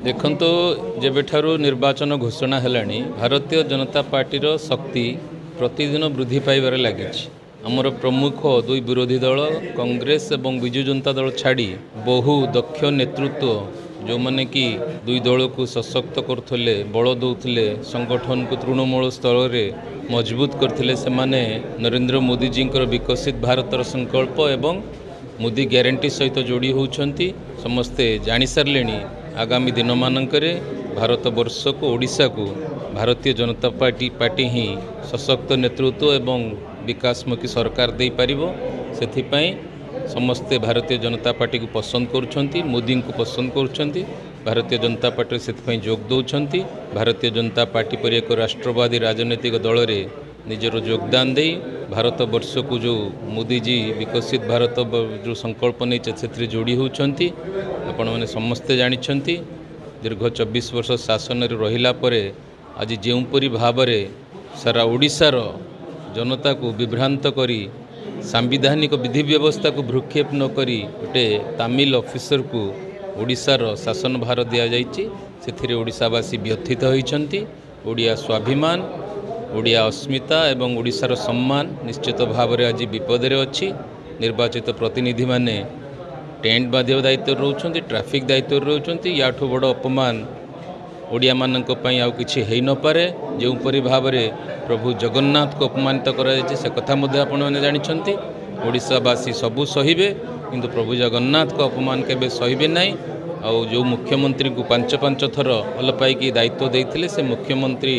देखो जेबेठारू निर्वाचन घोषणा है भारतीय जनता पार्टी शक्ति प्रतिदिन वृद्धि पाइबार लगी। आमर प्रमुख दुई विरोधी दल कांग्रेस और विजु जनता दल छाड़ी बहु दक्ष नेतृत्व जो माने कि दुई दल को सशक्त करते बल दौले संगठन को तृणमूल स्तर में मजबूत करते से माने नरेंद्र मोदी जी विकसित भारतर संकल्प एवं मोदी ग्यारंटी सहित जोड़ी होती समस्ते जानी सारे आगामी दिन मानकरे भारत वर्ष को ओडिशा को भारतीय जनता पार्टी ही सशक्त नेतृत्व एवं विकासमुखी सरकार दे पारिबो। सेथिपाई समस्ते भारतीय जनता पार्टी को पसंद करुछंती, मोदी को पसंद करुछंती, भारतीय जनता पार्टी से जोग दौरान भारतीय जनता पार्टी पर एक राष्ट्रवादी राजनीतिक दल रे निजर योगदान दे भारत वर्ष को जो मोदी जी विकसित भारत जो संकल्प नहीं से जोड़ी होती आपण मैंने समस्ते जानी दीर्घ 24 वर्ष शासन रहिला परे आज जोपरी भाव सारा ओडिशार जनता को विभ्रांत करी सांविधानिक विधि व्यवस्था को भ्रूक्षेप न करी गोटे तमिल ऑफिसर को ओडिशार शासन भार दि जाइए। ओडिशावासी व्यथित होइछंती। ओडिया स्वाभिमान, ओडिया अस्मिता एवं ओडिशार सम्मान निश्चित भाव में आज विपद में अच्छी। निर्वाचित प्रतिनिधि माने टेंट बांधिया दायित्व रोचंती, ट्रैफिक दायित्व रोचंती। याठू बड़ अपमान ओडिया मानक पई आउ किछि हेई न पारे। जोपरी भाव में प्रभु जगन्नाथ को अपमानित करा से कथा मध्य आपण मैंने जानिछंती। ओडिशावासी सबू सहिबे किंतु प्रभु जगन्नाथ को अपमान केबे सहिबे नहीं। आउ जो मुख्यमंत्री को पांच थर भल पाई दायित्व देते से मुख्यमंत्री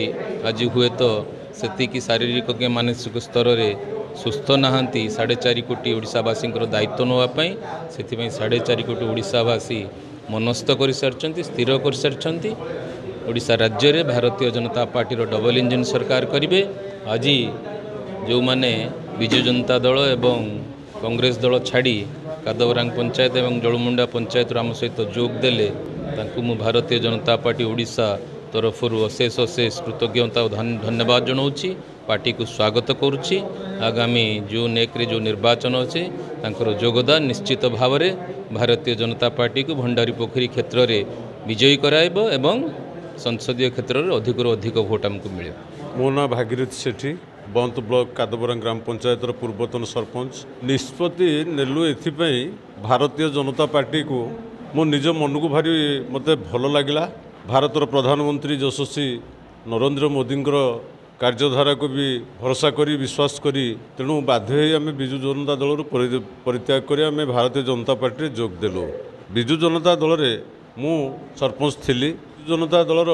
आज हुए तो सेतिकी शारीरिक के मानसिक स्तर में सुस्थ नहांती। 4.5 कोटी ओडिशावासी दायित्व नापी से 4.5 कोटी ओडिशावासी मनस्थ कर सारी स्थिर कर सारी ओडिशा राज्य में Bharatiya Janata party double engine सरकार करेंगे। आज जो माने विजु जनता दल एवं कांग्रेस दल छाड़ी कादवरांग पंचायत एवं जलमुंडा पंचायत आम सहित जोग देले मु भारतीय जनता पार्टी ओडिशा तरफ अशेष अशेष कृतज्ञता धन्यवाद जनाऊँच। पार्टी को स्वागत करुच्ची। आगामी जून 1 जो निर्वाचन अच्छे तांकर योगदान निश्चित भाव में भारतीय जनता पार्टी को भंडारी पोखरी क्षेत्र में विजयी कराइब एवं संसदीय क्षेत्र में अधिक भोट आमको मिले। मो ना भागीरथी सेठी बंत ब्लॉक कादबरांग ग्राम पंचायत पूर्वतन सरपंच निष्पत्ति नेलु एथिपाई भारतीय जनता पार्टी को मो निज मन को भारी मते भल लगिला। भारतर प्रधानमंत्री यशस्वी नरेंद्र मोदी कार्यधारा को भी भरोसा करी विश्वास करी तेणु बाध्य आम विजु जनता दल परित्याग कर आम भारतीय जनता पार्टी जोग देलु। विजु जनता दल रे मु सरपंच थिली। विजु जनता दलर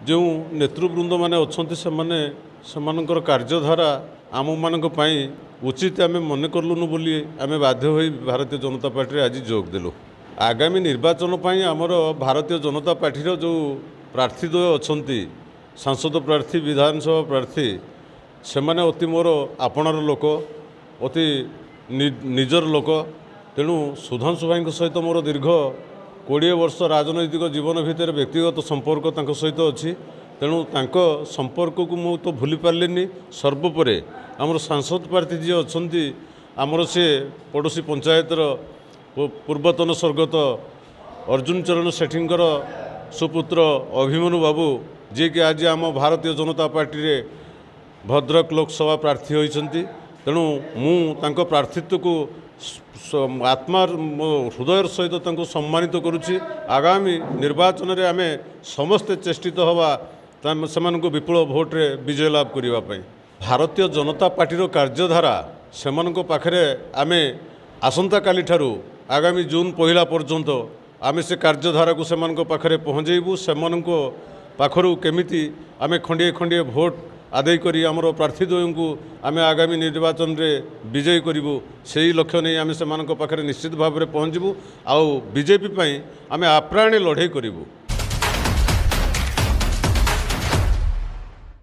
जो नेतृवृंद माने अछंती सेमानकर कार्यधारा आम मानक पई उचित आम मन करलुनु बोली आम बाध्य होई भारतीय जनता पार्टी आज जोग देलु। आगामी निर्वाचन पई आमर भारतीय जनता पार्टी जो प्रार्थी द्वय अछंती सांसद प्रार्थी विधानसभा प्रार्थी से माने अति मोर आपणार लोक अति निजर लोक। तेणु सुधांशु भाई सहित मोर दीर्घ 20 वर्ष राजनैतिक जीवन भितर व्यक्तिगत संपर्क तांको सहित अच्छी। तेणु तांको संपर्क को मु तो भूली पार्लिनी। सर्वोपरि आमर सांसद प्रार्थी जी अच्छी आमर से पड़ोशी पंचायतर पूर्वतन स्वर्गत अर्जुन चरण सेठींकर सुपुत्र अभिमन्यु बाबू जी कि आज आम भारतीय जनता पार्टी रे भद्रक लोकसभा प्रार्थी होइछंती। तेणु मु तांको प्रार्थित्व को आत्मा हृदय सहित तांको सम्मानित करुच्ची। आगामी निर्वाचन रे आमे समस्ते चेष्टित हवा सेमानको विपुल भोट रे विजय लाभ करिवा पई। भारतीय जनता पार्टी कार्यधारा सेमानको पाखरे आमे आसंता काली ठारू आगामी जून 1 पर्यंत आमे से कार्यधारा को सेमानको पाखरे पहुँचेबू। सेमानको पाखरु केमिति आमे खंडिए खंडिए भोट आदाय करी आमर प्रार्थीद्वय को आमे आगामी निर्वाचन रे विजयी करूँ से ही लक्ष्य नहीं आमे सेमानको पाखरे निश्चित भाव में पहुँचबू। आउ बीजेपी आमे आप्राणे लड़ाई करूँ।